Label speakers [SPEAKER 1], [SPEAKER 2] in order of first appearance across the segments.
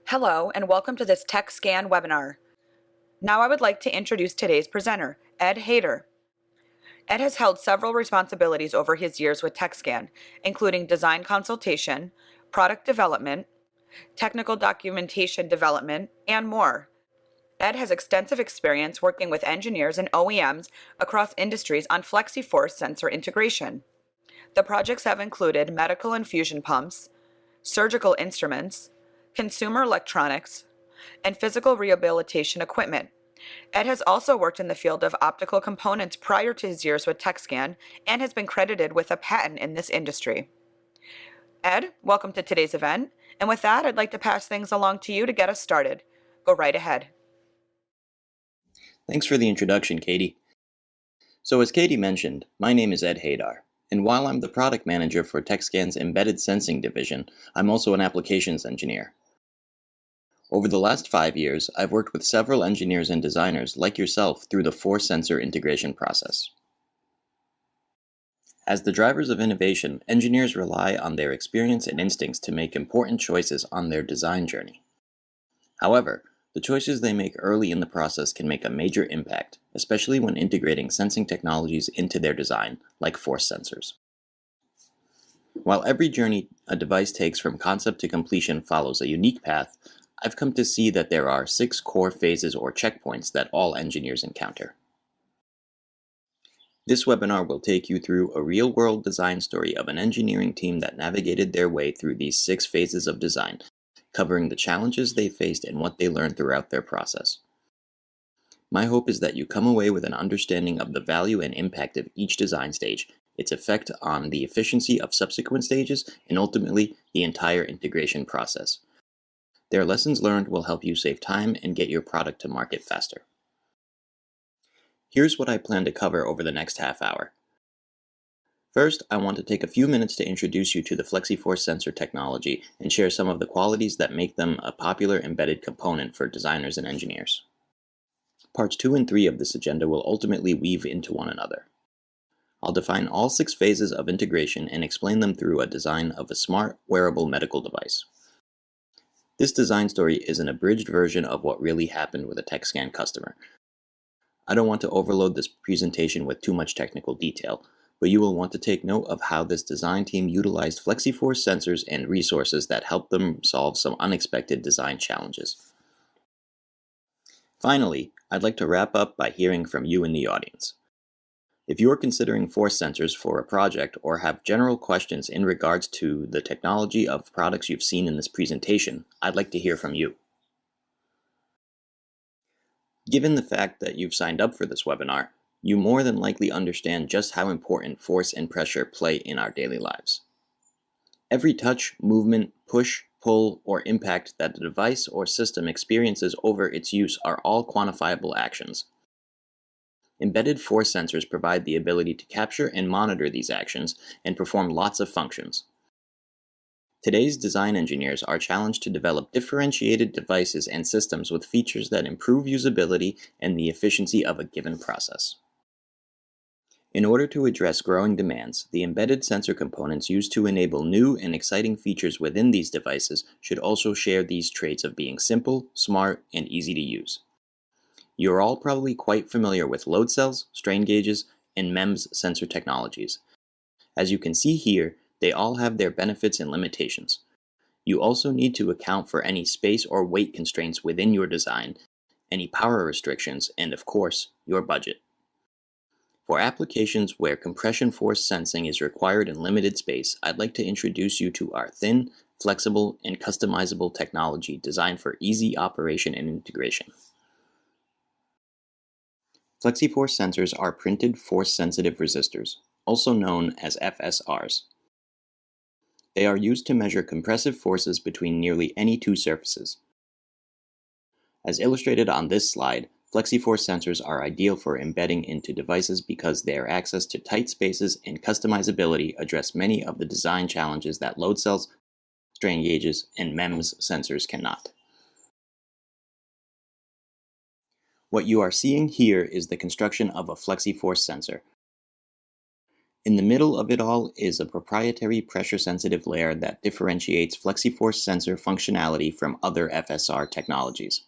[SPEAKER 1] Hello, and welcome to this TechScan webinar. Now I would like to introduce today's presenter, Ed Hayter. Ed has held several responsibilities over his years with TechScan, including design consultation, product development, technical documentation development, and more. Ed has extensive experience working with engineers and OEMs across industries on FlexiForce sensor integration. The projects have included medical infusion pumps, surgical instruments, consumer electronics, and physical rehabilitation equipment. Ed has also worked in the field of optical components prior to his years with TechScan and has been credited with a patent in this industry. Ed, welcome to today's event. And with that, I'd like to pass things along to you to get us started. Go right ahead.
[SPEAKER 2] Thanks for the introduction, Katie. So as Katie mentioned, my name is Ed Hayter, and while I'm the product manager for TechScan's Embedded Sensing division, I'm also an applications engineer. Over the last 5 years, I've worked with several engineers and designers like yourself through the force sensor integration process. As the drivers of innovation, engineers rely on their experience and instincts to make important choices on their design journey. However, the choices they make early in the process can make a major impact, especially when integrating sensing technologies into their design, like force sensors. While every journey a device takes from concept to completion follows a unique path, I've come to see that there are 6 core phases or checkpoints that all engineers encounter. This webinar will take you through a real-world design story of an engineering team that navigated their way through these 6 phases of design, covering the challenges they faced and what they learned throughout their process. My hope is that you come away with an understanding of the value and impact of each design stage, its effect on the efficiency of subsequent stages, and ultimately the entire integration process. Their lessons learned will help you save time and get your product to market faster. Here's what I plan to cover over the next half hour. First, I want to take a few minutes to introduce you to the FlexiForce sensor technology and share some of the qualities that make them a popular embedded component for designers and engineers. Parts 2 and 3 of this agenda will ultimately weave into one another. I'll define all 6 phases of integration and explain them through a design of a smart, wearable medical device. This design story is an abridged version of what really happened with a TechScan customer. I don't want to overload this presentation with too much technical detail, but you will want to take note of how this design team utilized FlexiForce sensors and resources that helped them solve some unexpected design challenges. Finally, I'd like to wrap up by hearing from you in the audience. If you are considering force sensors for a project or have general questions in regards to the technology of products you've seen in this presentation, I'd like to hear from you. Given the fact that you've signed up for this webinar, you more than likely understand just how important force and pressure play in our daily lives. Every touch, movement, push, pull, or impact that the device or system experiences over its use are all quantifiable actions. Embedded force sensors provide the ability to capture and monitor these actions and perform lots of functions. Today's design engineers are challenged to develop differentiated devices and systems with features that improve usability and the efficiency of a given process. In order to address growing demands, the embedded sensor components used to enable new and exciting features within these devices should also share these traits of being simple, smart, and easy to use. You're all probably quite familiar with load cells, strain gauges, and MEMS sensor technologies. As you can see here, they all have their benefits and limitations. You also need to account for any space or weight constraints within your design, any power restrictions, and of course, your budget. For applications where compression force sensing is required in limited space, I'd like to introduce you to our thin, flexible, and customizable technology designed for easy operation and integration. FlexiForce sensors are printed force-sensitive resistors, also known as FSRs. They are used to measure compressive forces between nearly any two surfaces. As illustrated on this slide, FlexiForce sensors are ideal for embedding into devices because their access to tight spaces and customizability address many of the design challenges that load cells, strain gauges, and MEMS sensors cannot. What you are seeing here is the construction of a FlexiForce sensor. In the middle of it all is a proprietary pressure-sensitive layer that differentiates FlexiForce sensor functionality from other FSR technologies.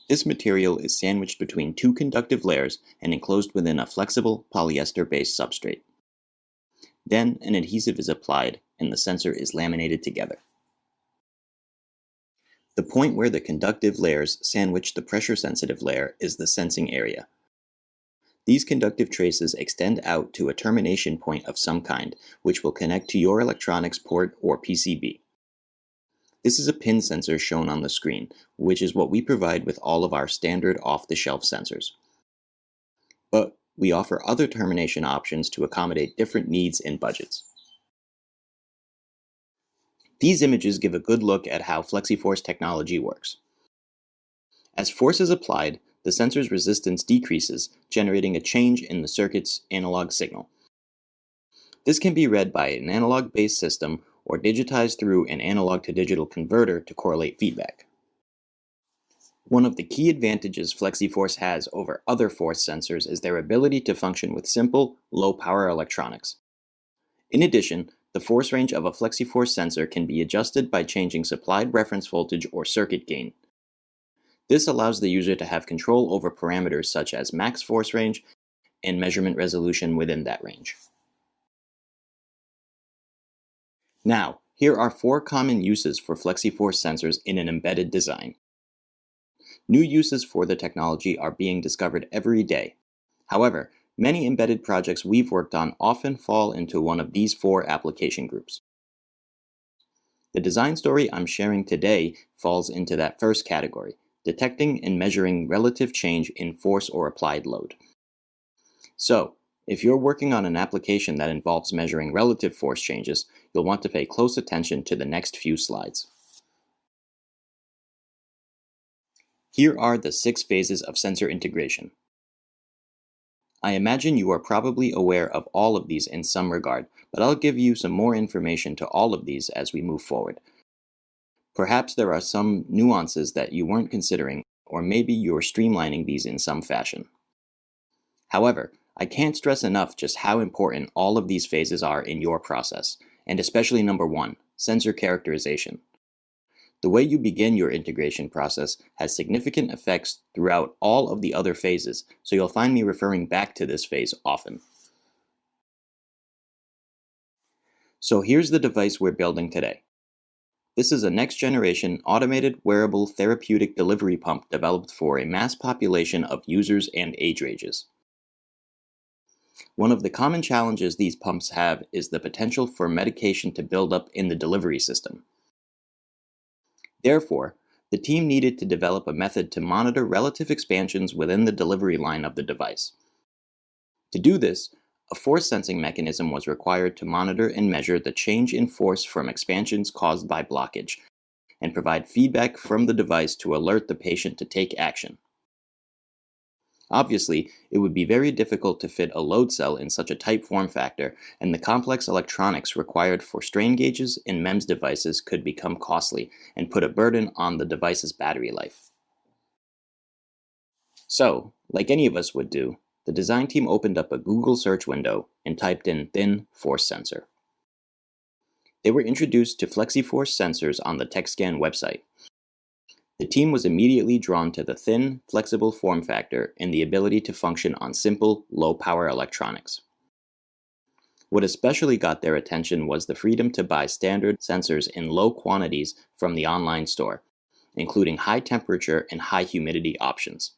[SPEAKER 2] This material is sandwiched between two conductive layers and enclosed within a flexible polyester-based substrate. Then an adhesive is applied and the sensor is laminated together. The point where the conductive layers sandwich the pressure-sensitive layer is the sensing area. These conductive traces extend out to a termination point of some kind, which will connect to your electronics port or PCB. This is a pin sensor shown on the screen, which is what we provide with all of our standard off-the-shelf sensors. But we offer other termination options to accommodate different needs and budgets. These images give a good look at how FlexiForce technology works. As force is applied, the sensor's resistance decreases, generating a change in the circuit's analog signal. This can be read by an analog-based system or digitized through an analog-to-digital converter to correlate feedback. One of the key advantages FlexiForce has over other force sensors is their ability to function with simple, low-power electronics. In addition, the force range of a FlexiForce sensor can be adjusted by changing supplied reference voltage or circuit gain. This allows the user to have control over parameters such as max force range and measurement resolution within that range. Now, here are 4 common uses for FlexiForce sensors in an embedded design. New uses for the technology are being discovered every day. However, many embedded projects we've worked on often fall into one of these 4 application groups. The design story I'm sharing today falls into that first category, detecting and measuring relative change in force or applied load. So, if you're working on an application that involves measuring relative force changes, you'll want to pay close attention to the next few slides. Here are the 6 phases of sensor integration. I imagine you are probably aware of all of these in some regard, but I'll give you some more information to all of these as we move forward. Perhaps there are some nuances that you weren't considering, or maybe you're streamlining these in some fashion. However, I can't stress enough just how important all of these phases are in your process, and especially number 1, sensor characterization. The way you begin your integration process has significant effects throughout all of the other phases, so you'll find me referring back to this phase often. So here's the device we're building today. This is a next-generation automated wearable therapeutic delivery pump developed for a mass population of users and age ranges. One of the common challenges these pumps have is the potential for medication to build up in the delivery system. Therefore, the team needed to develop a method to monitor relative expansions within the delivery line of the device. To do this, a force sensing mechanism was required to monitor and measure the change in force from expansions caused by blockage, and provide feedback from the device to alert the patient to take action. Obviously, it would be very difficult to fit a load cell in such a tight form factor, and the complex electronics required for strain gauges and MEMS devices could become costly and put a burden on the device's battery life. So, like any of us would do, the design team opened up a Google search window and typed in thin force sensor. They were introduced to FlexiForce sensors on the TechScan website. The team was immediately drawn to the thin, flexible form factor and the ability to function on simple, low-power electronics. What especially got their attention was the freedom to buy standard sensors in low quantities from the online store, including high temperature and high humidity options.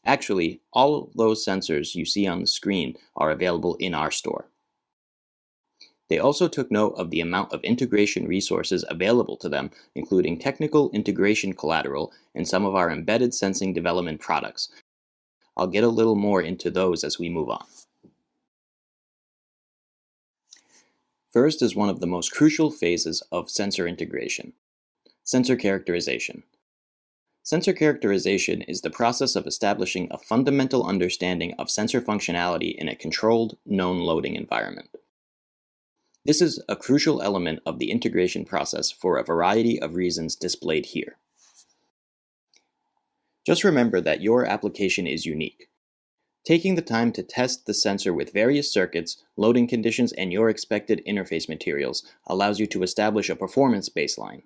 [SPEAKER 2] Actually, all those sensors you see on the screen are available in our store. They also took note of the amount of integration resources available to them, including technical integration collateral and some of our embedded sensing development products. I'll get a little more into those as we move on. First is one of the most crucial phases of sensor integration: sensor characterization. Sensor characterization is the process of establishing a fundamental understanding of sensor functionality in a controlled, known loading environment. This is a crucial element of the integration process for a variety of reasons displayed here. Just remember that your application is unique. Taking the time to test the sensor with various circuits, loading conditions, and your expected interface materials allows you to establish a performance baseline.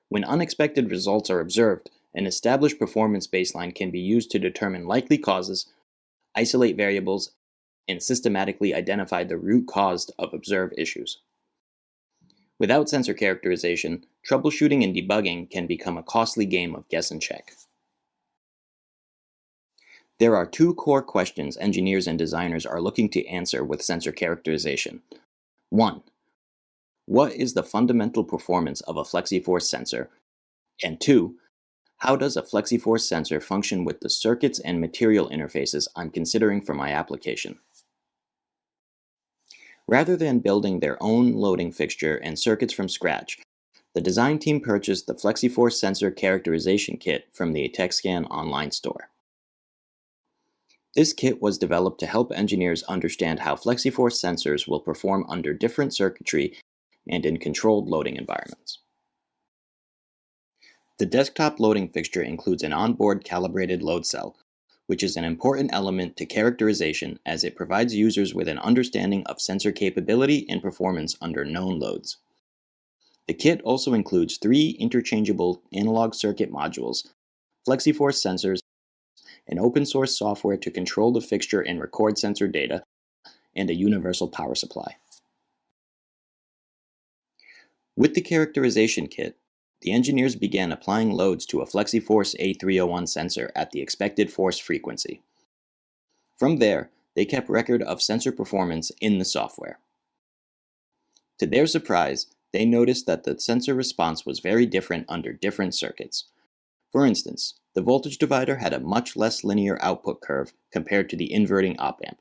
[SPEAKER 2] When unexpected results are observed, an established performance baseline can be used to determine likely causes, isolate variables, and systematically identify the root cause of observed issues. Without sensor characterization, troubleshooting and debugging can become a costly game of guess and check. There are two core questions engineers and designers are looking to answer with sensor characterization. 1. What is the fundamental performance of a FlexiForce sensor? And 2. How does a FlexiForce sensor function with the circuits and material interfaces I'm considering for my application? Rather than building their own loading fixture and circuits from scratch, the design team purchased the FlexiForce sensor characterization kit from the TechScan online store. This kit was developed to help engineers understand how FlexiForce sensors will perform under different circuitry and in controlled loading environments. The desktop loading fixture includes an onboard calibrated load cell, which is an important element to characterization as it provides users with an understanding of sensor capability and performance under known loads. The kit also includes 3 interchangeable analog circuit modules, FlexiForce sensors, an open-source software to control the fixture and record sensor data, and a universal power supply. With the characterization kit, the engineers began applying loads to a FlexiForce A301 sensor at the expected force frequency. From there, they kept record of sensor performance in the software. To their surprise, they noticed that the sensor response was very different under different circuits. For instance, the voltage divider had a much less linear output curve compared to the inverting op-amp.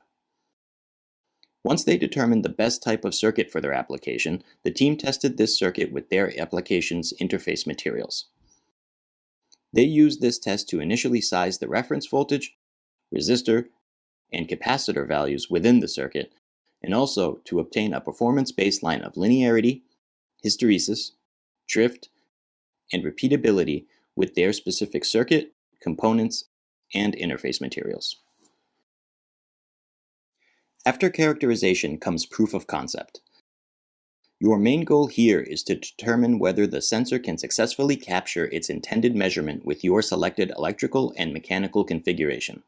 [SPEAKER 2] Once they determined the best type of circuit for their application, the team tested this circuit with their application's interface materials. They used this test to initially size the reference voltage, resistor, and capacitor values within the circuit, and also to obtain a performance baseline of linearity, hysteresis, drift, and repeatability with their specific circuit, components, and interface materials. After characterization comes proof of concept. Your main goal here is to determine whether the sensor can successfully capture its intended measurement with your selected electrical and mechanical configuration.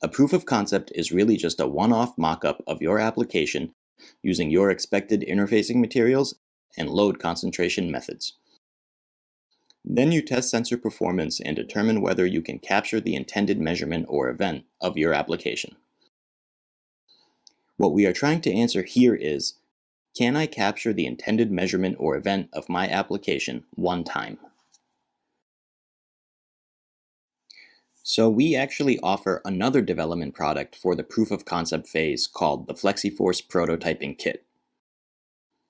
[SPEAKER 2] A proof of concept is really just a one-off mock-up of your application using your expected interfacing materials and load concentration methods. Then you test sensor performance and determine whether you can capture the intended measurement or event of your application. What we are trying to answer here is, can I capture the intended measurement or event of my application one time? So we actually offer another development product for the proof of concept phase called the FlexiForce Prototyping Kit.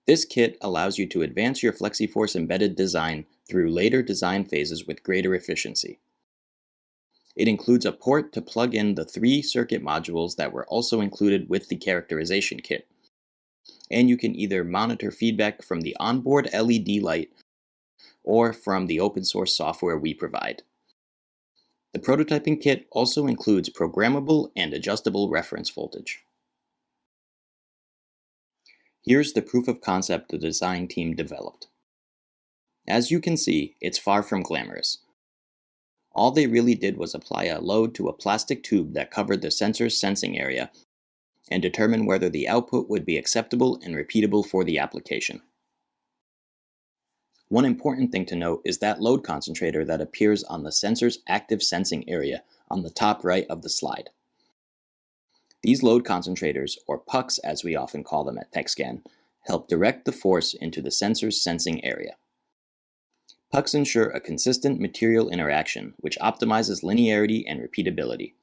[SPEAKER 2] This kit allows you to advance your FlexiForce embedded design through later design phases with greater efficiency. It includes a port to plug in the 3 circuit modules that were also included with the characterization kit. And you can either monitor feedback from the onboard LED light or from the open source software we provide. The prototyping kit also includes programmable and adjustable reference voltage. Here's the proof of concept the design team developed. As you can see, it's far from glamorous. All they really did was apply a load to a plastic tube that covered the sensor's sensing area and determine whether the output would be acceptable and repeatable for the application. One important thing to note is that load concentrator that appears on the sensor's active sensing area on the top right of the slide. These load concentrators, or pucks as we often call them at TechScan, help direct the force into the sensor's sensing area. Pucks ensure a consistent material interaction, which optimizes linearity and repeatability.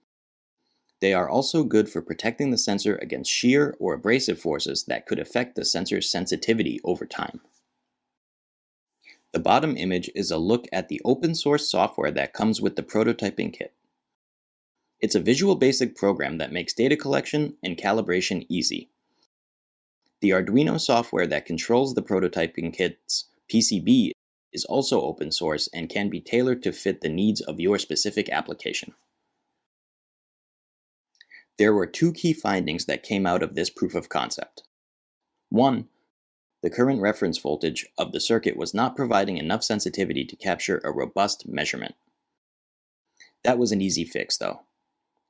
[SPEAKER 2] They are also good for protecting the sensor against shear or abrasive forces that could affect the sensor's sensitivity over time. The bottom image is a look at the open source software that comes with the prototyping kit. It's a Visual Basic program that makes data collection and calibration easy. The Arduino software that controls the prototyping kit's PCB is also open source and can be tailored to fit the needs of your specific application. There were two key findings that came out of this proof of concept. One, the current reference voltage of the circuit was not providing enough sensitivity to capture a robust measurement. That was an easy fix, though.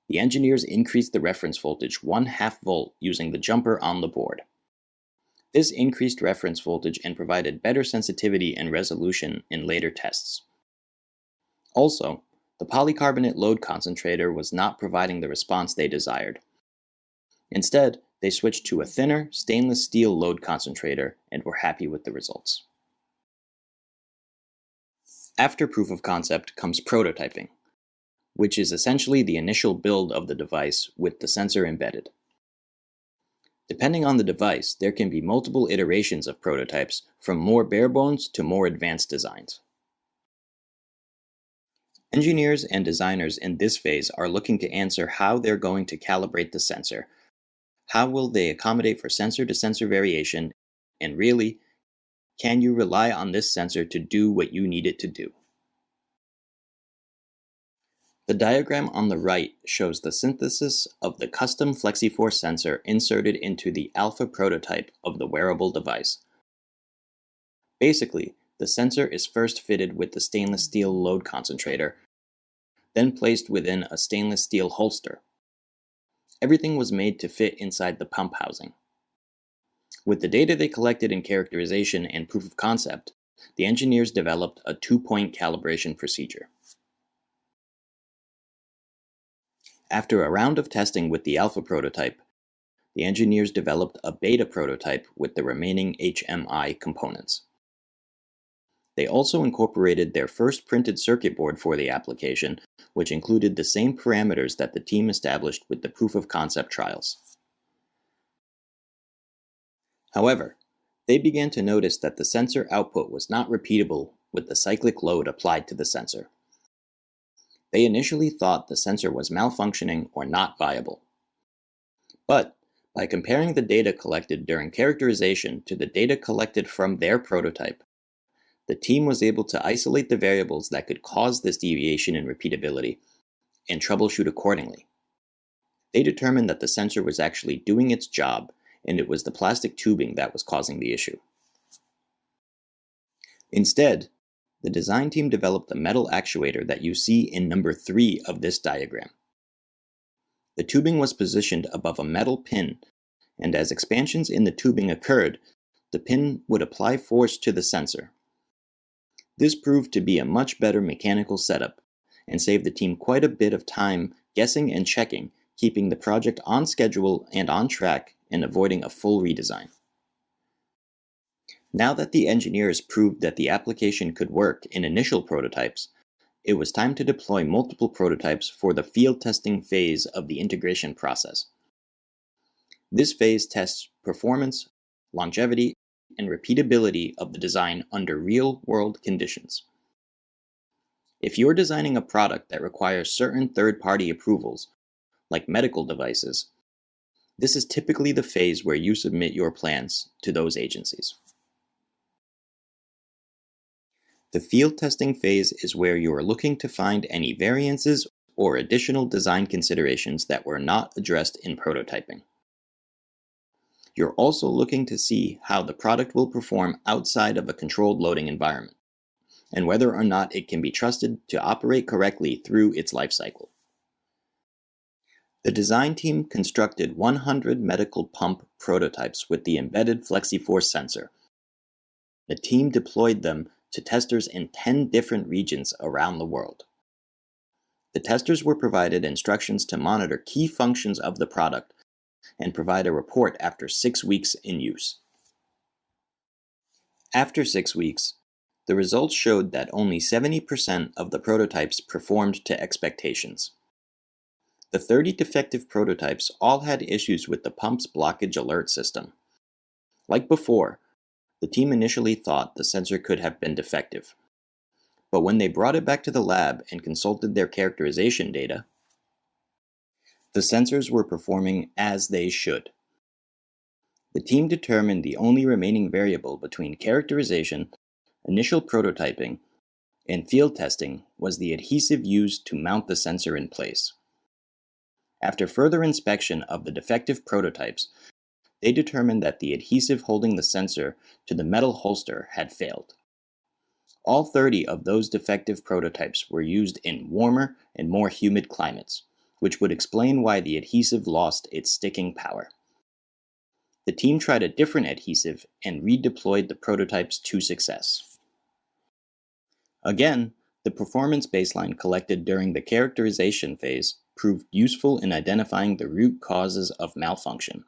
[SPEAKER 2] The engineers increased the reference voltage 1/2 volt using the jumper on the board. This increased reference voltage and provided better sensitivity and resolution in later tests. Also, the polycarbonate load concentrator was not providing the response they desired. Instead, they switched to a thinner stainless steel load concentrator and were happy with the results. After proof of concept comes prototyping, which is essentially the initial build of the device with the sensor embedded. Depending on the device, there can be multiple iterations of prototypes, from more barebones to more advanced designs. Engineers and designers in this phase are looking to answer how they're going to calibrate the sensor. How will they accommodate for sensor-to-sensor variation, and really, can you rely on this sensor to do what you need it to do? The diagram on the right shows the synthesis of the custom FlexiForce sensor inserted into the alpha prototype of the wearable device. Basically, the sensor is first fitted with the stainless steel load concentrator, then placed within a stainless steel holster. Everything was made to fit inside the pump housing. With the data they collected in characterization and proof of concept, the engineers developed a 2-point calibration procedure. After a round of testing with the alpha prototype, the engineers developed a beta prototype with the remaining HMI components. They also incorporated their first printed circuit board for the application, which included the same parameters that the team established with the proof of concept trials. However, they began to notice that the sensor output was not repeatable with the cyclic load applied to the sensor. They initially thought the sensor was malfunctioning or not viable. But by comparing the data collected during characterization to the data collected from their prototype, the team was able to isolate the variables that could cause this deviation in repeatability and troubleshoot accordingly. They determined that the sensor was actually doing its job, and it was the plastic tubing that was causing the issue. Instead, the design team developed the metal actuator that you see in number 3 of this diagram. The tubing was positioned above a metal pin, and as expansions in the tubing occurred, the pin would apply force to the sensor. This proved to be a much better mechanical setup, and saved the team quite a bit of time guessing and checking, keeping the project on schedule and on track, and avoiding a full redesign. Now that the engineers proved that the application could work in initial prototypes, it was time to deploy multiple prototypes for the field testing phase of the integration process. This phase tests performance, longevity, and repeatability of the design under real-world conditions. If you're designing a product that requires certain third-party approvals, like medical devices, this is typically the phase where you submit your plans to those agencies. The field testing phase is where you are looking to find any variances or additional design considerations that were not addressed in prototyping. You're also looking to see how the product will perform outside of a controlled loading environment, and whether or not it can be trusted to operate correctly through its life cycle. The design team constructed 100 medical pump prototypes with the embedded FlexiForce sensor. The team deployed them to testers in 10 different regions around the world. The testers were provided instructions to monitor key functions of the product and provide a report after 6 weeks in use. After 6 weeks, the results showed that only 70% of the prototypes performed to expectations. The 30 defective prototypes all had issues with the pump's blockage alert system. Like before, the team initially thought the sensor could have been defective. But when they brought it back to the lab and consulted their characterization data, the sensors were performing as they should. The team determined the only remaining variable between characterization, initial prototyping, and field testing was the adhesive used to mount the sensor in place. After further inspection of the defective prototypes, they determined that the adhesive holding the sensor to the metal holster had failed. All 30 of those defective prototypes were used in warmer and more humid climates, which would explain why the adhesive lost its sticking power. The team tried a different adhesive and redeployed the prototypes to success. Again, the performance baseline collected during the characterization phase proved useful in identifying the root causes of malfunction.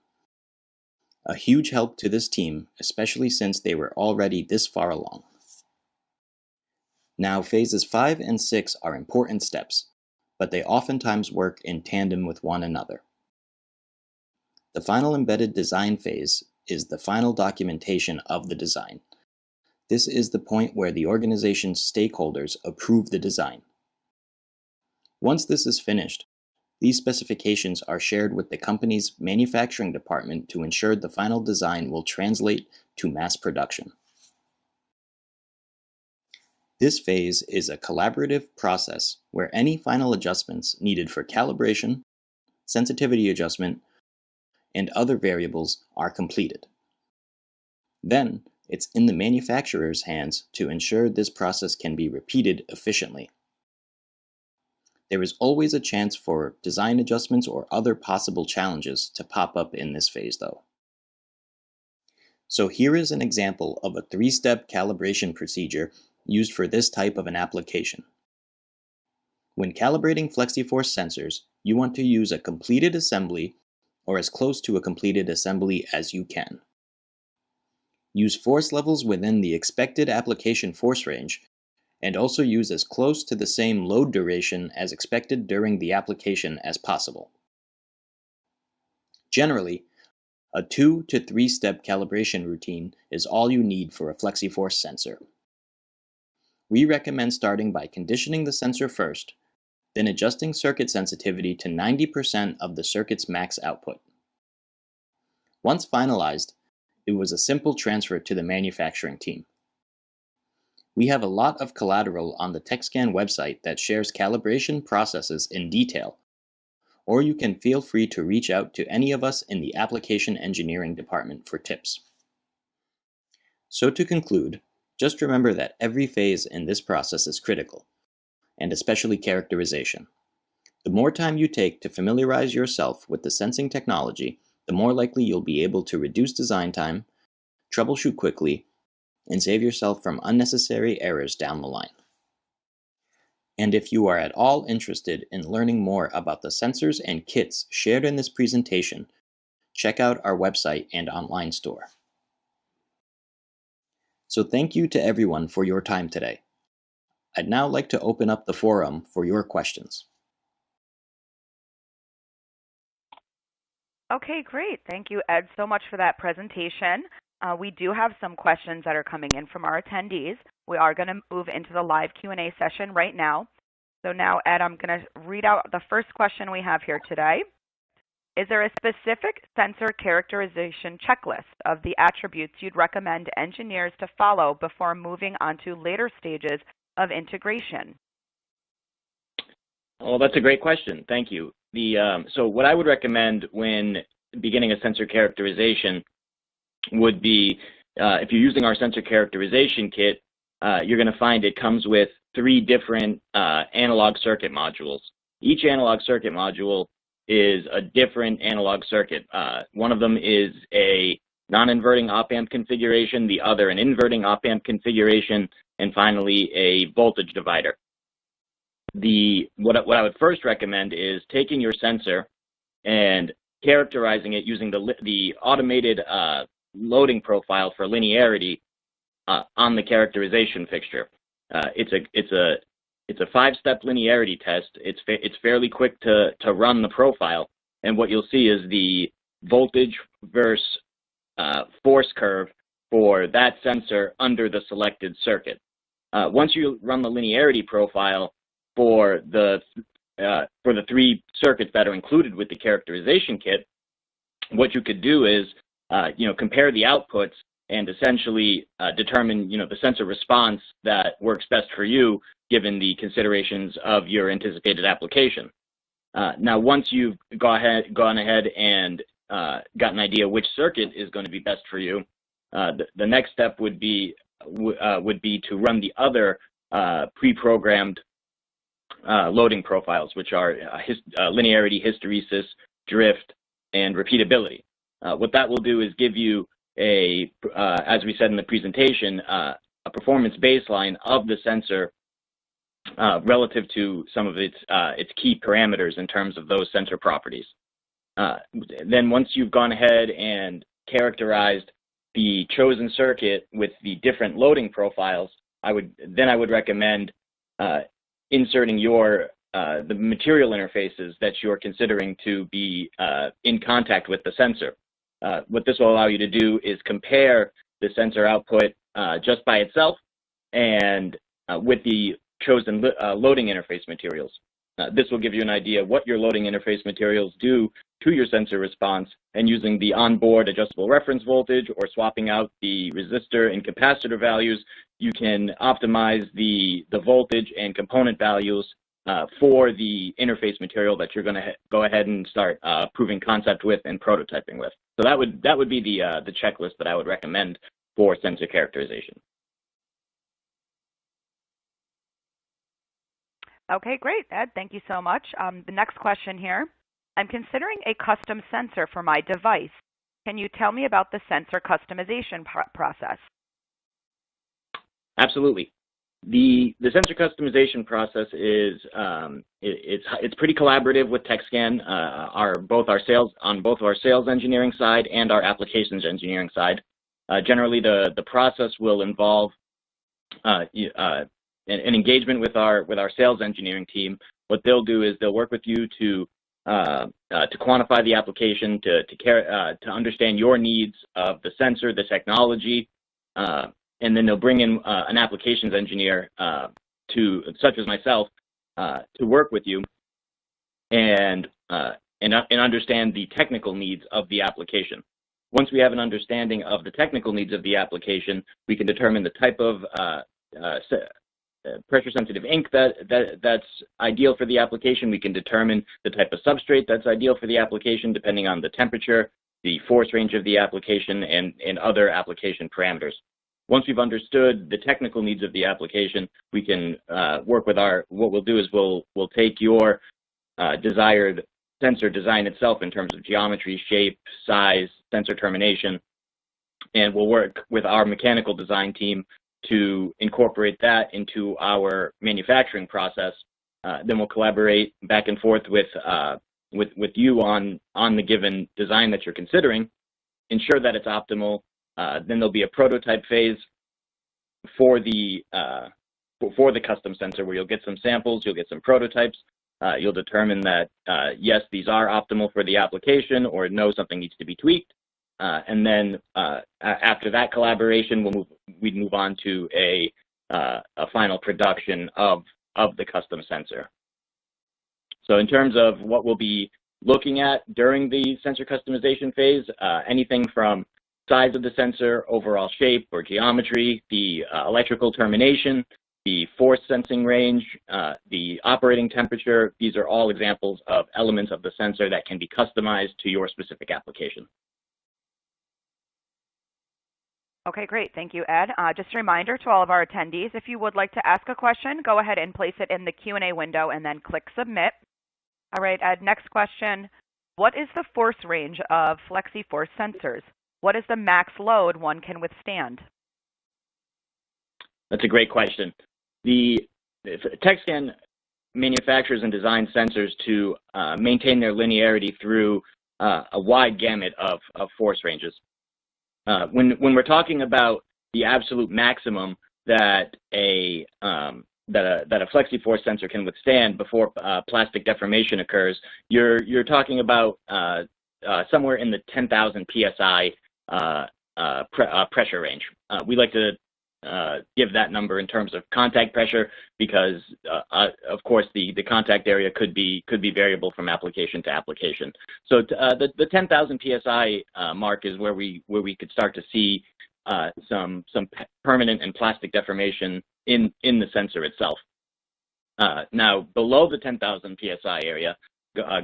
[SPEAKER 2] A huge help to this team, especially since they were already this far along. Now, phases 5 and 6 are important steps, but they oftentimes work in tandem with one another. The final embedded design phase is the final documentation of the design. This is the point where the organization's stakeholders approve the design. Once this is finished, these specifications are shared with the company's manufacturing department to ensure the final design will translate to mass production. This phase is a collaborative process where any final adjustments needed for calibration, sensitivity adjustment, and other variables are completed. Then, it's in the manufacturer's hands to ensure this process can be repeated efficiently. There is always a chance for design adjustments or other possible challenges to pop up in this phase, though. So here is an example of a 3-step calibration procedure used for this type of an application. When calibrating FlexiForce sensors, you want to use a completed assembly or as close to a completed assembly as you can. Use force levels within the expected application force range, and also use as close to the same load duration as expected during the application as possible. Generally, a 2 to 3 step calibration routine is all you need for a FlexiForce sensor. We recommend starting by conditioning the sensor first, then adjusting circuit sensitivity to 90% of the circuit's max output. Once finalized, it was a simple transfer to the manufacturing team. We have a lot of collateral on the TechScan website that shares calibration processes in detail, or you can feel free to reach out to any of us in the application engineering department for tips. So to conclude, just remember that every phase in this process is critical, and especially characterization. The more time you take to familiarize yourself with the sensing technology, the more likely you'll be able to reduce design time, troubleshoot quickly, and save yourself from unnecessary errors down the line. And if you are at all interested in learning more about the sensors and kits shared in this presentation, check out our website and online store. So thank you to everyone for your time today. I'd now like to open up the forum for your questions.
[SPEAKER 1] Okay, great. Thank you, Ed, so much for that presentation. We do have some questions that are coming in from our attendees. We are going to move into the live Q&A session right now. So now, Ed, I'm going to read out the first question we have here today. Is there a specific sensor characterization checklist of the attributes you'd recommend engineers to follow before moving on to later stages of integration?
[SPEAKER 3] Well, that's a great question. Thank you. So what I would recommend when beginning a sensor characterization would be, if you're using our sensor characterization kit, you're going to find it comes with 3 different analog circuit modules. Each analog circuit module is a different analog circuit. One of them is a non-inverting op-amp configuration, the other an inverting op-amp configuration, and finally a voltage divider. What I would first recommend is taking your sensor and characterizing it using the automated loading profile for linearity on the characterization fixture. It's a 5-step linearity test. It's fairly quick to run the profile, and what you'll see is the voltage versus force curve for that sensor under the selected circuit. Once you run the linearity profile for the 3 circuits that are included with the characterization kit, what you could do is compare the outputs and essentially determine the sensor response that works best for you given the considerations of your anticipated application. Now, once you've gone ahead and got an idea which circuit is going to be best for you, the next step would be to run the other pre-programmed loading profiles, which are linearity, hysteresis, drift, and repeatability. What that will do is give you as we said in the presentation, a performance baseline of the sensor relative to some of its key parameters in terms of those sensor properties. Then once you've gone ahead and characterized the chosen circuit with the different loading profiles, I would recommend inserting the material interfaces that you're considering to be in contact with the sensor. What this will allow you to do is compare the sensor output just by itself and with the chosen loading interface materials. This will give you an idea what your loading interface materials do to your sensor response, and using the onboard adjustable reference voltage or swapping out the resistor and capacitor values, you can optimize the voltage and component values for the interface material that you're going to go ahead and start proving concept with and prototyping with. So that would be the checklist that I would recommend for sensor characterization.
[SPEAKER 4] Okay, great, Ed. Thank you so much. The next question here. I'm considering a custom sensor for my device. Can you tell me about the sensor customization process?
[SPEAKER 3] Absolutely. The sensor customization process is it's pretty collaborative with TechScan. Both our sales engineering side and our applications engineering side. Generally, the process will involve an engagement with our sales engineering team. What they'll do is they'll work with you to quantify the application, to understand your needs of the sensor, the technology, and then they'll bring in an applications engineer such as myself, to work with you and understand the technical needs of the application. Once we have an understanding of the technical needs of the application, we can determine the type of pressure-sensitive ink that's ideal for the application. We can determine the type of substrate that's ideal for the application, depending on the temperature, the force range of the application, and other application parameters. Once we've understood the technical needs of the application, we can work with what we'll do is we'll take your desired sensor design itself in terms of geometry, shape, size, sensor termination, and we'll work with our mechanical design team to incorporate that into our manufacturing process. Then we'll collaborate back and forth with you on the given design that you're considering, ensure that it's optimal. Then there'll be a prototype phase for the custom sensor where you'll get some samples, you'll get some prototypes, you'll determine that yes, these are optimal for the application, or no, something needs to be tweaked. And then after that collaboration, we'd move on to a final production of the custom sensor. So in terms of what we'll be looking at during the sensor customization phase, anything from size of the sensor, overall shape or geometry, the electrical termination, the force sensing range, the operating temperature, these are all examples of elements of the sensor that can be customized to your specific application.
[SPEAKER 4] Okay, great. Thank you, Ed. Just a reminder to all of our attendees, if you would like to ask a question, go ahead and place it in the Q&A window and then click Submit. All right, Ed, next question. What is the force range of FlexiForce sensors? What is the max load one can withstand?
[SPEAKER 3] That's a great question. TechScan manufactures and designs sensors to maintain their linearity through a wide gamut of force ranges. When we're talking about the absolute maximum that a FlexiForce sensor can withstand before plastic deformation occurs, you're talking about somewhere in the 10,000 psi pressure range. We like to give that number in terms of contact pressure because, of course, the contact area could be variable from application to application. So the 10,000 psi mark is where we could start to see some permanent and plastic deformation in the sensor itself. Now, below the 10,000 psi area,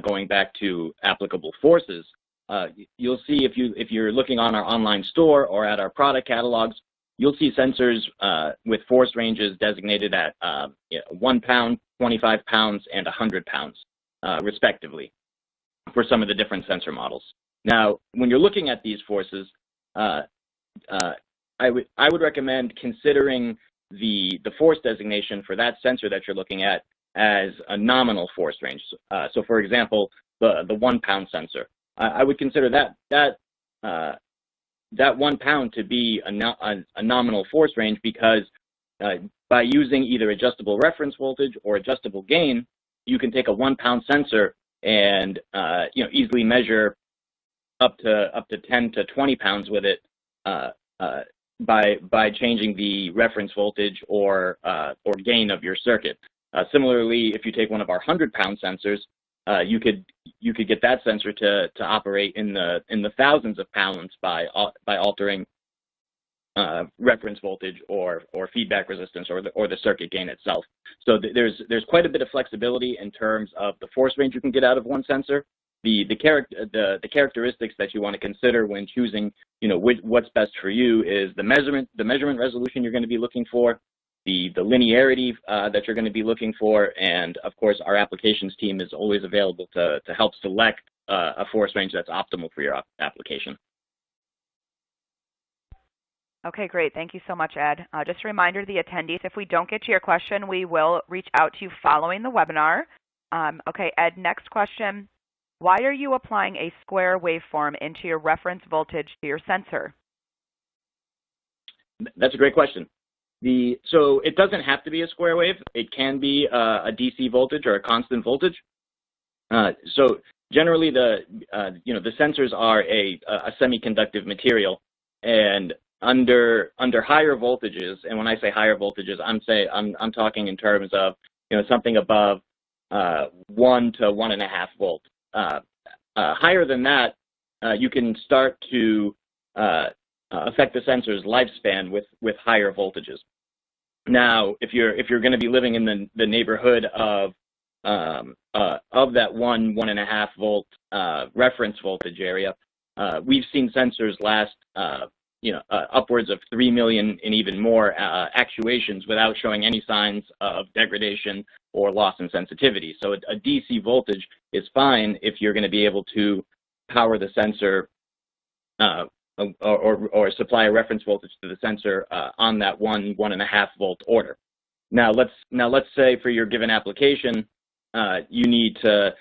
[SPEAKER 3] going back to applicable forces, you'll see if you're looking on our online store or at our product catalogs, you'll see sensors with force ranges designated at 1 pound, 25 pounds, and 100 pounds, respectively, for some of the different sensor models. Now, when you're looking at these forces, I would recommend considering the force designation for that sensor that you're looking at as a nominal force range. So, for example, the 1 pound sensor, I would consider that 1 pound to be a nominal force range, because by using either adjustable reference voltage or adjustable gain, you can take a 1 pound sensor and easily measure up to 10 to 20 pounds with it by changing the reference voltage or gain of your circuit. Similarly, if you take one of our 100-pound sensors, you could get that sensor to operate in the thousands of pounds by altering reference voltage or feedback resistance or the circuit gain itself. So there's quite a bit of flexibility in terms of the force range you can get out of one sensor. The characteristics that you want to consider when choosing, what's best for you is the measurement resolution you're going to be looking for, the linearity that you're going to be looking for, and of course our applications team is always available to help select a force range that's optimal for your application.
[SPEAKER 4] Okay, great. Thank you so much, Ed. Just a reminder to the attendees, if we don't get to your question, we will reach out to you following the webinar. Okay, Ed, next question. Why are you applying a square waveform into your reference voltage to your sensor?
[SPEAKER 3] That's a great question. So it doesn't have to be a square wave. It can be a DC voltage or a constant voltage. So generally, the sensors are a semiconductive material, and under higher voltages, and when I say higher voltages, I'm talking in terms of something above 1 to 1.5 volts. Higher than that, you can start to affect the sensor's lifespan with higher voltages. Now, if you're going to be living in the neighborhood of that 1.5 volt reference voltage area, we've seen sensors last upwards of 3 million and even more actuations without showing any signs of degradation or loss in sensitivity. So a DC voltage is fine if you're going to be able to power the sensor or supply a reference voltage to the sensor on that 1.5 volt order. Now let's say for your given application, you need to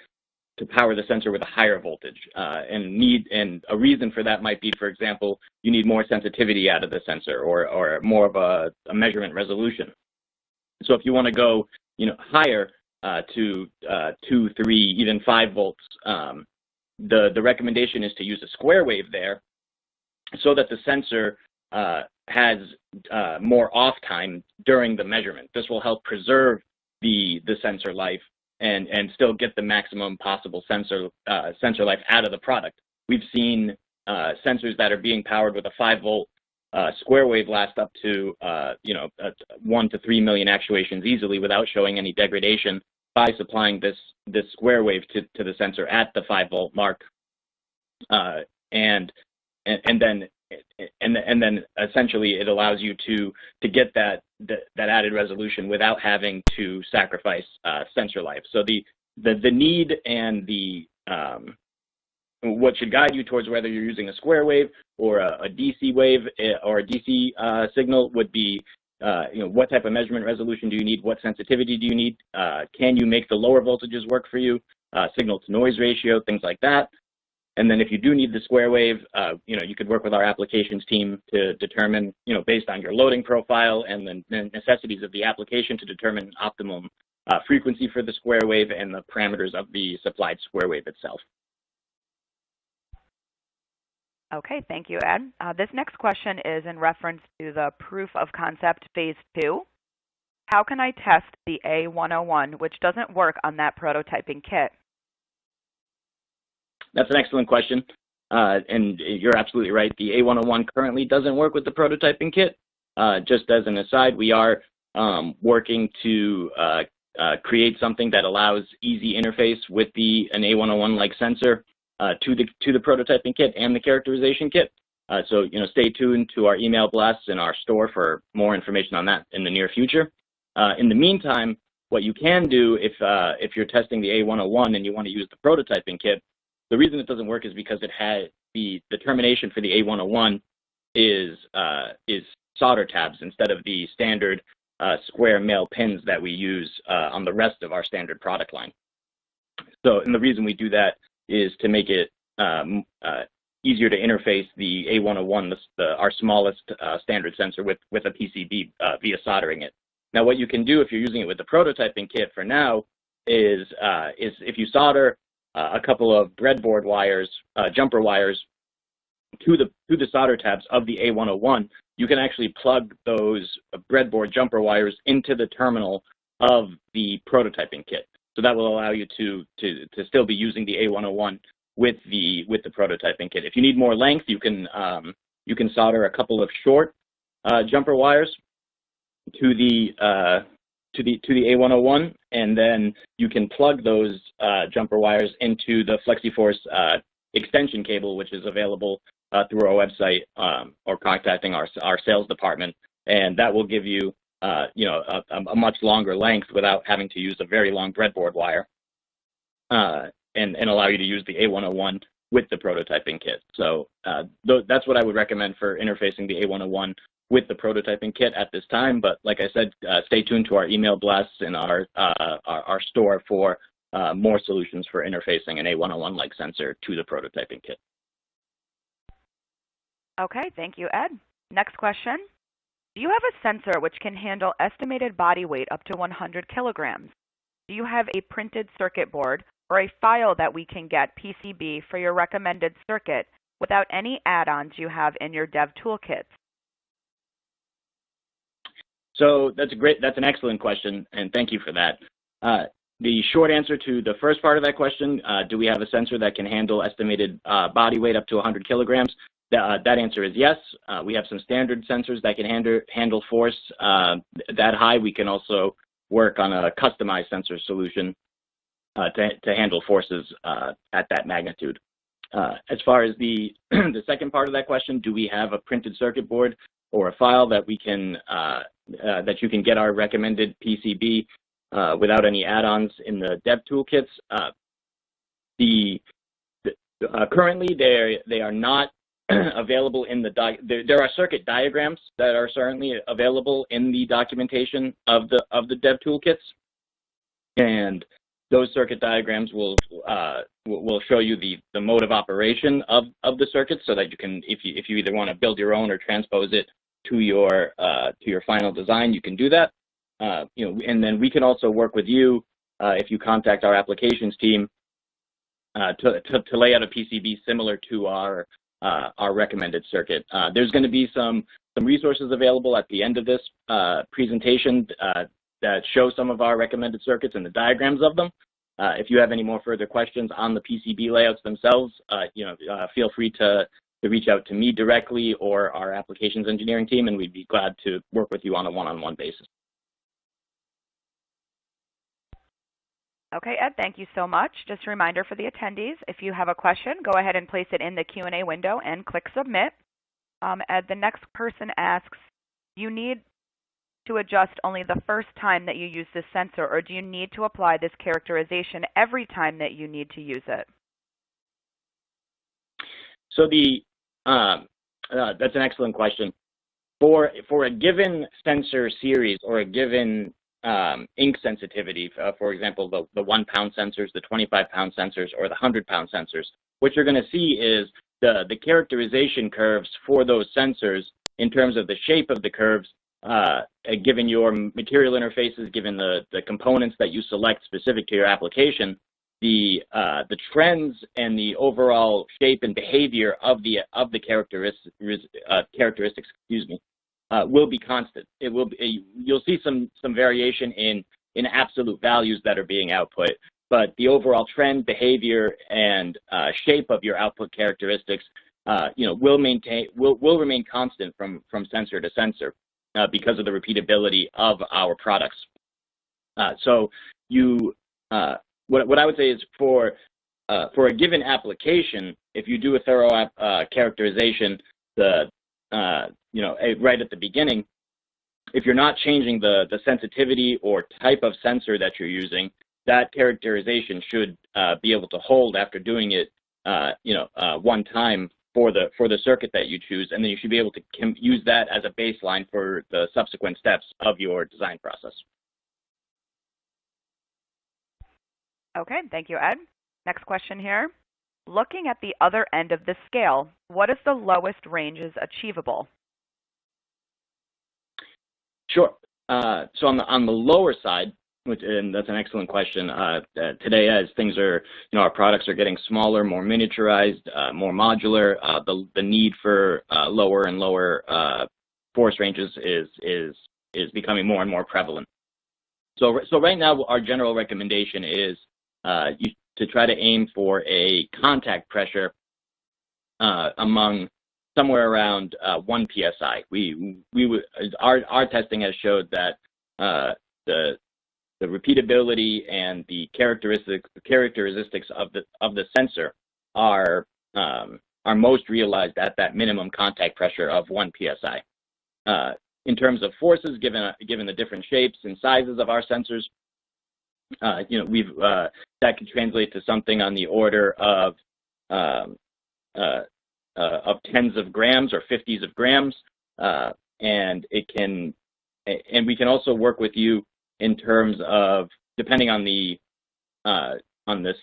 [SPEAKER 3] power the sensor with a higher voltage, and a reason for that might be, for example, you need more sensitivity out of the sensor or more of a measurement resolution. So if you want to go higher to 2, 3, even 5 volts, the recommendation is to use a square wave there, so that the sensor has more off time during the measurement. This will help preserve the sensor life and still get the maximum possible sensor life out of the product. We've seen sensors that are being powered with a 5 volt square wave last up to 1 to 3 million actuations easily without showing any degradation by supplying this square wave to the sensor at the 5 volt mark, and then essentially it allows you to get that added resolution without having to sacrifice sensor life. So the need and what should guide you towards whether you're using a square wave or a DC wave or a DC signal would be what type of measurement resolution do you need? What sensitivity do you need? Can you make the lower voltages work for you? Signal to noise ratio, things like that. And then if you do need the square wave, you could work with our applications team to determine, based on your loading profile and the necessities of the application, to determine optimum frequency for the square wave and the parameters of the supplied square wave itself.
[SPEAKER 4] Okay, thank you, Ed. This next question is in reference to the proof of concept phase 2. How can I test the A101, which doesn't work on that prototyping kit?
[SPEAKER 3] That's an excellent question, and you're absolutely right. The A101 currently doesn't work with the prototyping kit. Just as an aside, we are working to create something that allows easy interface with an A101-like sensor to the prototyping kit and the characterization kit. So stay tuned to our email blasts in our store for more information on that in the near future. In the meantime, what you can do if you're testing the A101 and you want to use the prototyping kit, the reason it doesn't work is because it had the termination for the A101 is solder tabs instead of the standard square male pins that we use on the rest of our standard product line. So, and the reason we do that is to make it easier to interface the A101, our smallest standard sensor, with a PCB via soldering it. Now, what you can do if you're using it with the prototyping kit for now is if you solder a couple of breadboard wires, jumper wires, to the solder tabs of the A101, you can actually plug those breadboard jumper wires into the terminal of the prototyping kit. So that will allow you to still be using the A101 with the prototyping kit. If you need more length, you can solder a couple of short jumper wires to the A101, and then you can plug those jumper wires into the FlexiForce extension cable, which is available through our website or contacting our sales department, and that will give you a much longer length without having to use a very long breadboard wire, and allow you to use the A101 with the prototyping kit. So that's what I would recommend for interfacing the A101 with the prototyping kit at this time. But like I said, stay tuned to our email blasts in our store for more solutions for interfacing an A101-like sensor to the prototyping kit.
[SPEAKER 4] Okay, thank you, Ed. Next question. Do you have a sensor which can handle estimated body weight up to 100 kilograms? Do you have a printed circuit board or a file that we can get PCB for your recommended circuit without any add-ons you have in your dev toolkits?
[SPEAKER 3] So that's an excellent question, and thank you for that. The short answer to the first part of that question, do we have a sensor that can handle estimated body weight up to 100 kilograms? That answer is yes. We have some standard sensors that can handle force that high. We can also work on a customized sensor solution to handle forces at that magnitude. As far as the second part of that question, do we have a printed circuit board or a file that we can that you can get our recommended PCB without any add-ons in the dev toolkits? Currently, they are not available in there are circuit diagrams that are certainly available in the documentation of the dev toolkits, and those circuit diagrams will show you the mode of operation of the circuit, so that you can, if you either want to build your own or transpose it to your final design, you can do that. And then we can also work with you if you contact our applications team to lay out a PCB similar to our recommended circuit. There's going to be some resources available at the end of this presentation that show some of our recommended circuits and the diagrams of them. If you have any more further questions on the PCB layouts themselves, feel free to reach out to me directly or our applications engineering team, and we'd be glad to work with you on a one-on-one basis.
[SPEAKER 4] Okay, Ed, thank you so much. Just a reminder for the attendees, if you have a question, go ahead and place it in the Q&A window and click Submit. Ed, the next person asks, you need to adjust only the first time that you use this sensor, or do you need to apply this characterization every time that you need to use it?
[SPEAKER 3] So that's an excellent question. For a given sensor series or a given ink sensitivity, for example, the 1 pound sensors, the 25 pound sensors, or the 100 pound sensors, what you're going to see is the characterization curves for those sensors in terms of the shape of the curves, given your material interfaces, given the components that you select specific to your application, the trends and the overall shape and behavior of the characteristics, will be constant. You'll see some variation in absolute values that are being output, but the overall trend, behavior, and shape of your output characteristics, will remain constant from sensor to sensor because of the repeatability of our products. So you, what I would say is for a given application, if you do a thorough characterization, right at the beginning, if you're not changing the sensitivity or type of sensor that you're using, that characterization should be able to hold after doing it, one time for the circuit that you choose, and then you should be able to use that as a baseline for the subsequent steps of your design process.
[SPEAKER 4] Okay, thank you, Ed. Next question here. Looking at the other end of the scale, what is the lowest ranges achievable?
[SPEAKER 3] Sure. So on the lower side, and that's an excellent question. Today, as things are, our products are getting smaller, more miniaturized, more modular. The need for lower and lower force ranges is becoming more and more prevalent. So right now, our general recommendation is to try to aim for a contact pressure among somewhere around 1 psi. Our testing has showed that the repeatability and the characteristics of the sensor are most realized at that minimum contact pressure of 1 psi. In terms of forces, given the different shapes and sizes of our sensors, that can translate to something on the order of tens of grams or 50s of grams, and we can also work with you in terms of, depending on the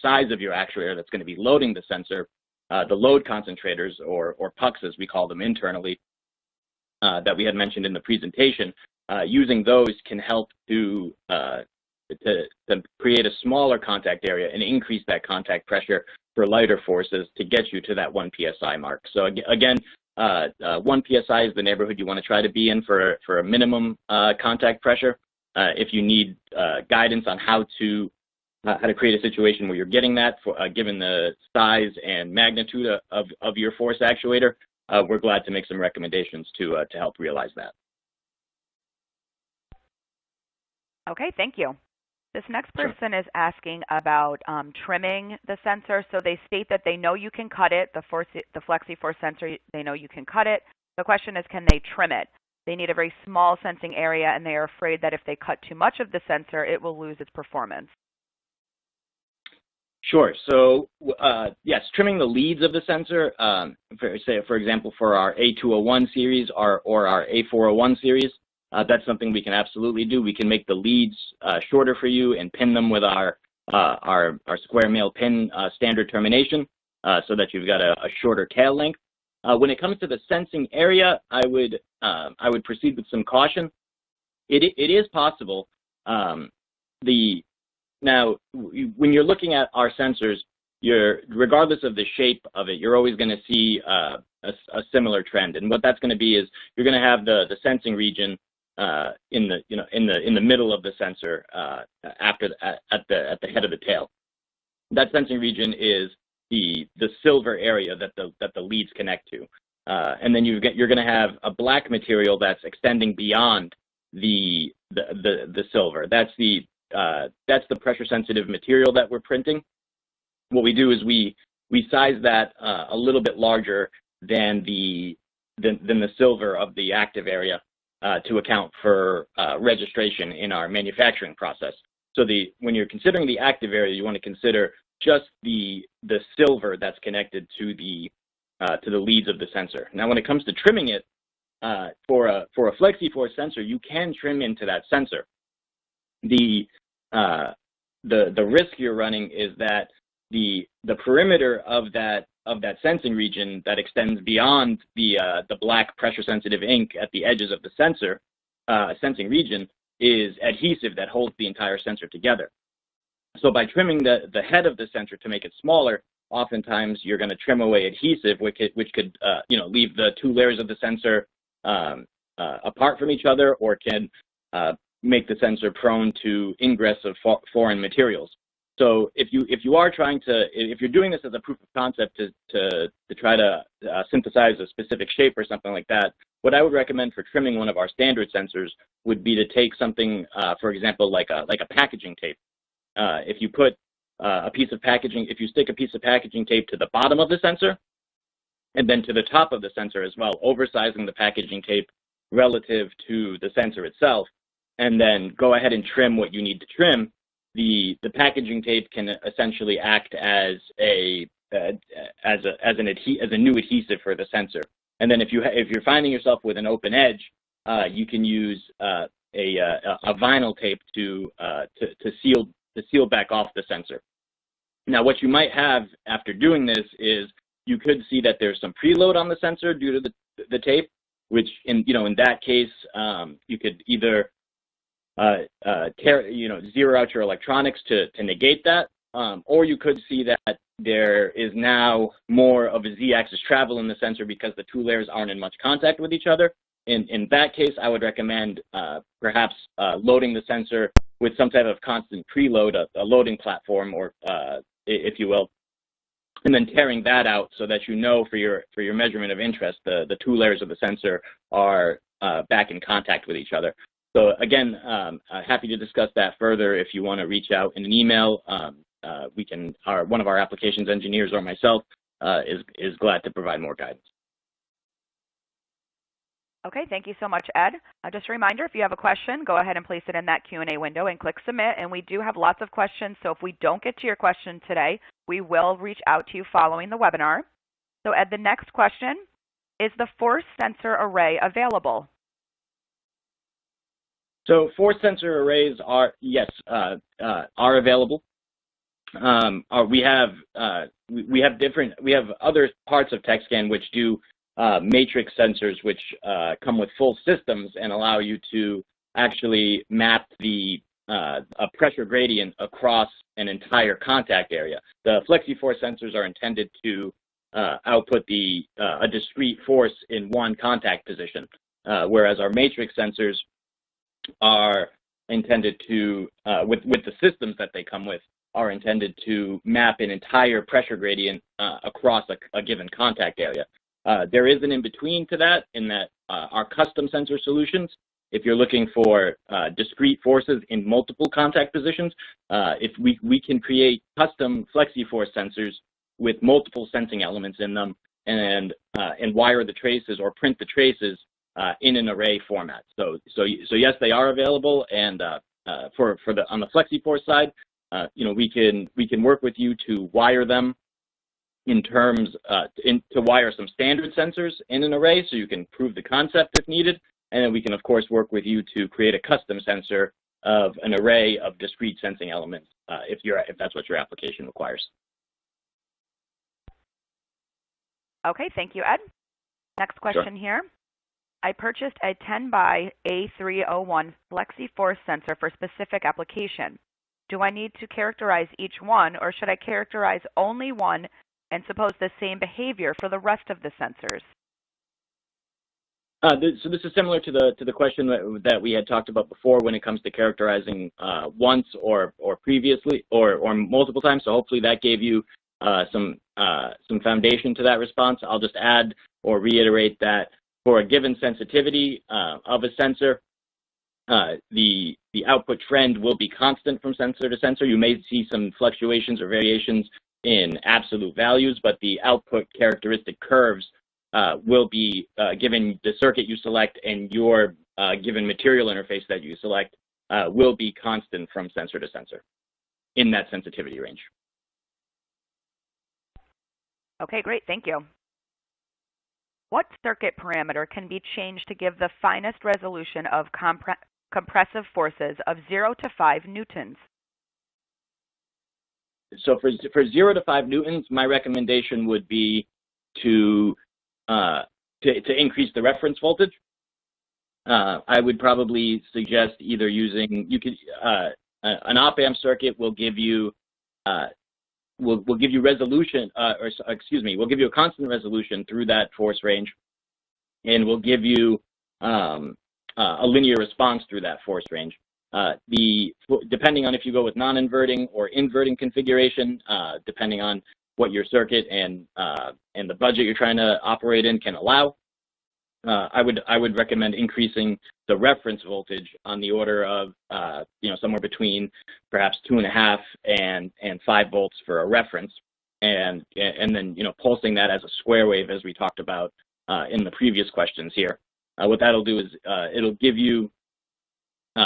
[SPEAKER 3] size of your actuator that's going to be loading the sensor, the load concentrators, or pucks as we call them internally, that we had mentioned in the presentation. Using those can help to create a smaller contact area and increase that contact pressure for lighter forces to get you to that 1 psi mark. So again, 1 psi is the neighborhood you want to try to be in for a minimum contact pressure. If you need guidance on how to create a situation where you're getting that, given the size and magnitude of your force actuator, we're glad to make some recommendations to help realize that.
[SPEAKER 4] Okay, thank you. This next person is asking about trimming the sensor. So they state that they know you can cut it, the FlexiForce sensor, they know you can cut it. The question is, can they trim it? They need a very small sensing area, and they are afraid that if they cut too much of the sensor, it will lose its performance.
[SPEAKER 3] Sure. So yes, trimming the leads of the sensor, for example, for our A201 series or our A401 series, that's something we can absolutely do. We can make the leads shorter for you and pin them with our square male pin standard termination, so that you've got a shorter tail length. When it comes to the sensing area, I would proceed with some caution. It is possible. Now, when you're looking at our sensors, regardless of the shape of it, you're always going to see a similar trend. And what that's going to be is you're going to have the sensing region in the middle of the sensor at the head of the tail. That sensing region is the silver area that the leads connect to, and then you're going to have a black material that's extending beyond the silver. That's the pressure sensitive material that we're printing. What we do is we size that a little bit larger than the silver of the active area to account for registration in our manufacturing process. So when you're considering the active area, you want to consider just the silver that's connected to the leads of the sensor. Now, when it comes to trimming it, for a FlexiForce sensor, you can trim into that sensor. The risk you're running is that the perimeter of that sensing region that extends beyond the black pressure sensitive ink at the edges of the sensing region is adhesive that holds the entire sensor together. So by trimming the head of the sensor to make it smaller, oftentimes you're going to trim away adhesive, which could leave the two layers of the sensor apart from each other, or can make the sensor prone to ingress of foreign materials. So if you're doing this as a proof of concept to try to synthesize a specific shape or something like that, what I would recommend for trimming one of our standard sensors would be to take something, for example, like a packaging tape. If you put if you stick a piece of packaging tape to the bottom of the sensor, and then to the top of the sensor as well, oversizing the packaging tape relative to the sensor itself, and then go ahead and trim what you need to trim, the packaging tape can essentially act as a new adhesive for the sensor. And then if you're finding yourself with an open edge, you can use a vinyl tape to seal back off the sensor. Now, what you might have after doing this is you could see that there's some preload on the sensor due to the tape, which in that case you could either zero out your electronics to negate that, or you could see that there is now more of a z-axis travel in the sensor because the two layers aren't in much contact with each other. In that case, I would recommend perhaps loading the sensor with some type of constant preload, a loading platform, or if you will, and then tearing that out so that for your measurement of interest, the two layers of the sensor are back in contact with each other. So again, happy to discuss that further. If you want to reach out in an email, one of our applications engineers or myself is glad to provide more guidance.
[SPEAKER 4] Okay, thank you so much, Ed. Just a reminder, if you have a question, go ahead and place it in that Q&A window and click submit. And we do have lots of questions, so if we don't get to your question today, we will reach out to you following the webinar. So Ed, the next question, is the force sensor array available?
[SPEAKER 3] So force sensor arrays are available. We have other parts of TechScan which do matrix sensors, which come with full systems and allow you to actually map a pressure gradient across an entire contact area. The FlexiForce sensors are intended to output a discrete force in one contact position, whereas our matrix sensors are intended to, with the systems that they come with, are intended to map an entire pressure gradient across a given contact area. There is an in-between to that in that our custom sensor solutions, if you're looking for discrete forces in multiple contact positions, if we can create custom FlexiForce sensors with multiple sensing elements in them and wire the traces or print the traces in an array format. So yes, they are available, and on the FlexiForce side, we can work with you to wire them in terms to wire some standard sensors in an array, so you can prove the concept if needed, and then we can of course work with you to create a custom sensor of an array of discrete sensing elements if that's what your application requires.
[SPEAKER 4] Okay, thank you, Ed. Next question here. I purchased a 10 by A301 FlexiForce sensor for specific application. Do I need to characterize each one, or should I characterize only one and suppose the same behavior for the rest of the sensors?
[SPEAKER 3] So this is similar to the question that we had talked about before when it comes to characterizing once or previously or multiple times. So hopefully that gave you some foundation to that response. I'll just add or reiterate that for a given sensitivity of a sensor, the output trend will be constant from sensor to sensor. You may see some fluctuations or variations in absolute values, but the output characteristic curves will be, given the circuit you select and your given material interface that you select, will be constant from sensor to sensor in that sensitivity range.
[SPEAKER 4] Okay, great, thank you. What circuit parameter can be changed to give the finest resolution of compressive forces of 0 to 5 newtons?
[SPEAKER 3] So for 0 to 5 newtons, my recommendation would be to increase the reference voltage. I would probably suggest either using an op-amp circuit will give you resolution, will give you a constant resolution through that force range, and will give you a linear response through that force range. Depending on if you go with non-inverting or inverting configuration, depending on what your circuit and the budget you're trying to operate in can allow, I would recommend increasing the reference voltage on the order of somewhere between perhaps 2.5 and 5 volts for a reference, and then pulsing that as a square wave, as we talked about in the previous questions here. What that'll do is it'll give you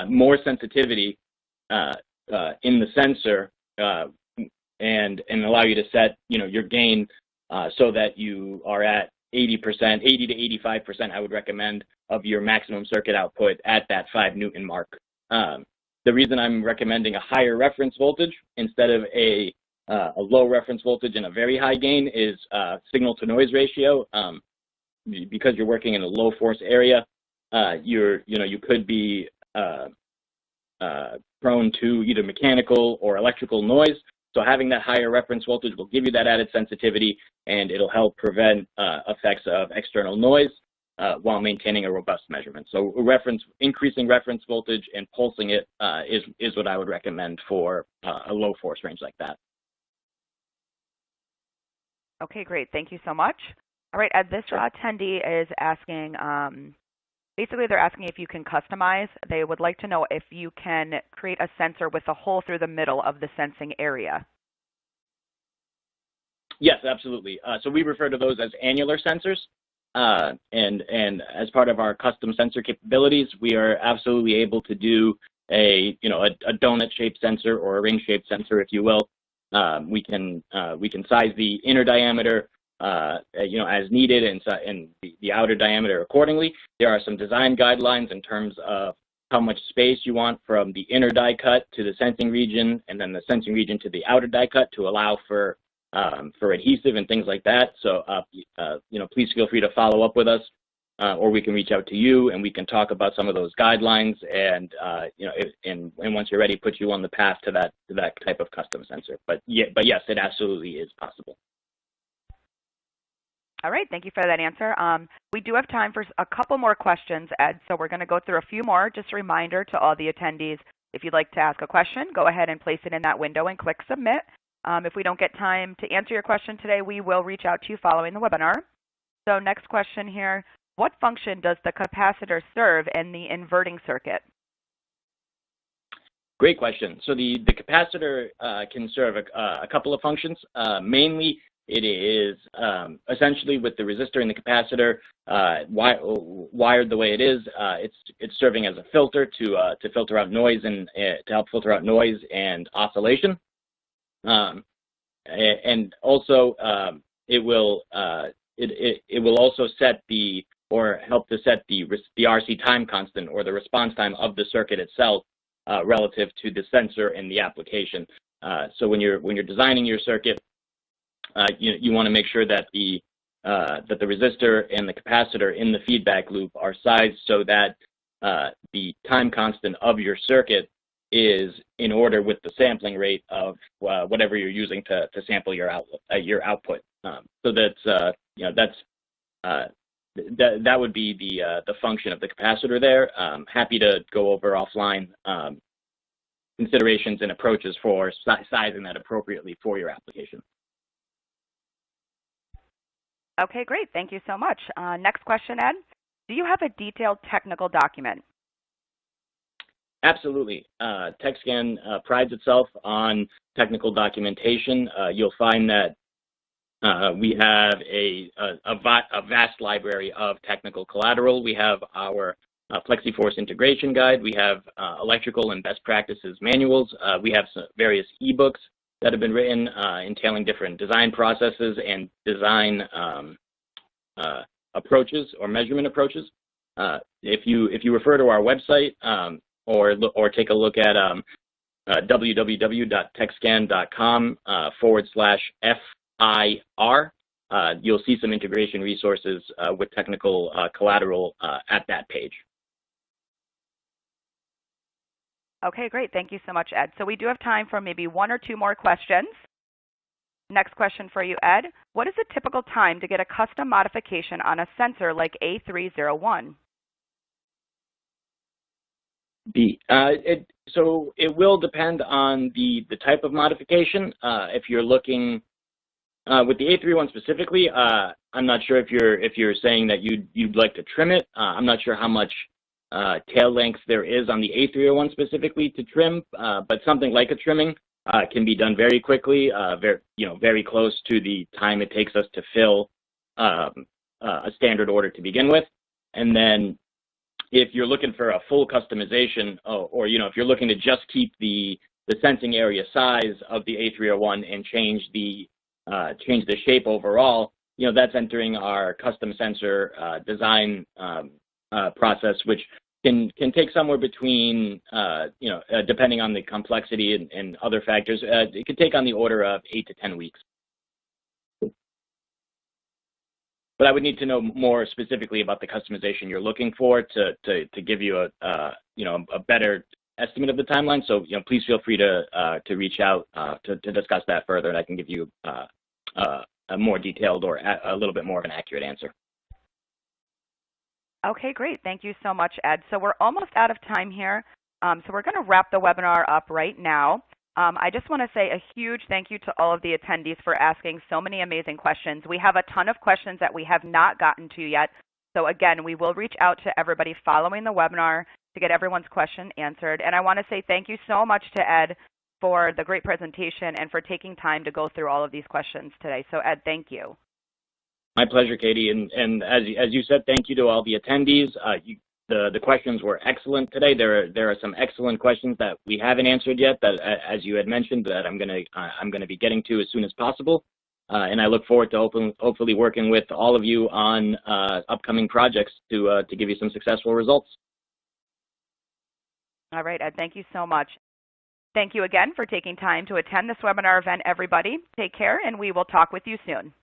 [SPEAKER 3] more sensitivity in the sensor and allow you to set your gain so that you are at 80% to 85%, I would recommend, of your maximum circuit output at that 5 Newton mark. The reason I'm recommending a higher reference voltage instead of a low reference voltage and a very high gain is signal to noise ratio. Because you're working in a low force area, you could be prone to either mechanical or electrical noise. So having that higher reference voltage will give you that added sensitivity, and it'll help prevent effects of external noise while maintaining a robust measurement. So increasing reference voltage and pulsing it is what I would recommend for a low force range like that.
[SPEAKER 4] Okay, great. Thank you so much. All right, Ed, this attendee is asking, basically they're asking if you can customize. They would like to know if you can create a sensor with a hole through the middle of the sensing area.
[SPEAKER 3] Yes, absolutely. So we refer to those as annular sensors. And as part of our custom sensor capabilities, we are absolutely able to do a donut-shaped sensor or a ring-shaped sensor, if you will. We can size the inner diameter as needed, and the outer diameter accordingly. There are some design guidelines in terms of how much space you want from the inner die cut to the sensing region, and then the sensing region to the outer die cut to allow for adhesive and things like that. So please feel free to follow up with us, or we can reach out to you and we can talk about some of those guidelines, and once you're ready, put you on the path to that type of custom sensor. But yes, it absolutely is possible.
[SPEAKER 4] All right, thank you for that answer. We do have time for a couple more questions, Ed, so we're going to go through a few more. Just a reminder to all the attendees, if you'd like to ask a question, go ahead and place it in that window and click submit. If we don't get time to answer your question today, we will reach out to you following the webinar. So next question here, what function does the capacitor serve in the inverting circuit?
[SPEAKER 3] Great question. So the capacitor can serve a couple of functions. Mainly, it is essentially with the resistor and the capacitor wired the way it is. It's serving as a filter to filter out noise and to help filter out noise and oscillation. And also it will also set help to set the RC time constant, or the response time of the circuit itself relative to the sensor and the application. So when you're designing your circuit, you want to make sure that the resistor and the capacitor in the feedback loop are sized so that the time constant of your circuit is in order with the sampling rate of whatever you're using to sample your output. So that would be the function of the capacitor there. Happy to go over offline considerations and approaches for sizing that appropriately for your application.
[SPEAKER 4] Okay, great. Thank you so much. Next question, Ed. Do you have a detailed technical document?
[SPEAKER 3] Absolutely. TechScan prides itself on technical documentation. You'll find that we have a vast library of technical collateral. We have our FlexiForce integration guide. We have electrical and best practices manuals. We have some various ebooks that have been written entailing different design processes and design approaches or measurement approaches. If you refer to our website or take a look at www.techscan.com/FIR, you'll see some integration resources with technical collateral at that page.
[SPEAKER 4] Okay, great. Thank you so much, Ed. So we do have time for maybe one or two more questions. Next question for you, Ed. What is the typical time to get a custom modification on a sensor like A301?
[SPEAKER 3] So it will depend on the type of modification. If you're looking with the A301 specifically, I'm not sure if you're saying that you'd like to trim it. I'm not sure how much tail length there is on the A301 specifically to trim, but something like a trimming can be done very quickly, very close to the time it takes us to fill a standard order to begin with. And then if you're looking for a full customization, or if you're looking to just keep the sensing area size of the A301 and change the shape overall, that's entering our custom sensor design process, which can take somewhere between, depending on the complexity and other factors, it could take on the order of 8 to 10 weeks. But I would need to know more specifically about the customization you're looking for to give you a better estimate of the timeline. So please feel free to reach out to discuss that further, and I can give you a more detailed or a little bit more of an accurate answer.
[SPEAKER 4] Okay, great. Thank you so much, Ed. So we're almost out of time here. So we're going to wrap the webinar up right now. I just want to say a huge thank you to all of the attendees for asking so many amazing questions. We have a ton of questions that we have not gotten to yet. So again, we will reach out to everybody following the webinar to get everyone's question answered. And I want to say thank you so much to Ed for the great presentation and for taking time to go through all of these questions today. So Ed, thank you.
[SPEAKER 3] My pleasure, Katie. And as you said, thank you to all the attendees. The questions were excellent today. There are some excellent questions that we haven't answered yet that, as you had mentioned, that I'm gonna be getting to as soon as possible. And I look forward to hopefully working with all of you on upcoming projects to give you some successful results.
[SPEAKER 4] All right, Ed, thank you so much. Thank you again for taking time to attend this webinar event, everybody. Take care, and we will talk with you soon.